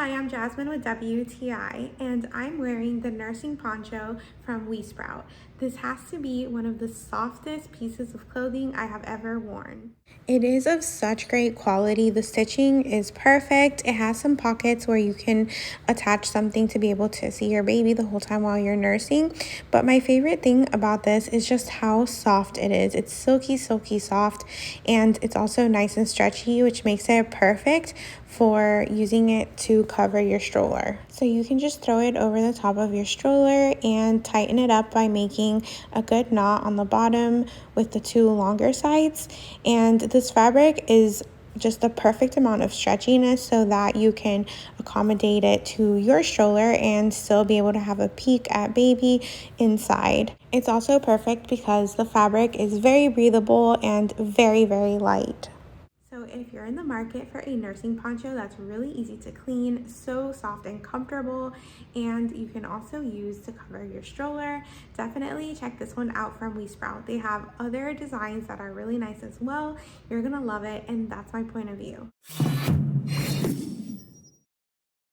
Hi, I'm Jasmine with WTI, and I'm wearing the nursing poncho from WeeSprout. This has to be one of the softest pieces of clothing I have ever worn. It is of such great quality. The stitching is perfect. It has some pockets where you can attach something to be able to see your baby the whole time while you're nursing. But my favorite thing about this is just how soft it is. It's silky, silky soft, and it's also nice and stretchy, which makes it perfect for using it to cover your stroller. So you can just throw it over the top of your stroller and tighten it up by making a good knot on the bottom with the two longer sides. And this fabric is just the perfect amount of stretchiness so that you can accommodate it to your stroller and still be able to have a peek at baby inside. It's also perfect because the fabric is very breathable and very, very light. So if you're in the market for a nursing poncho that's really easy to clean, so soft and comfortable, and you can also use to cover your stroller, definitely check this one out from WeeSprout. They have other designs that are really nice as well. You're gonna love it, and that's my point of view.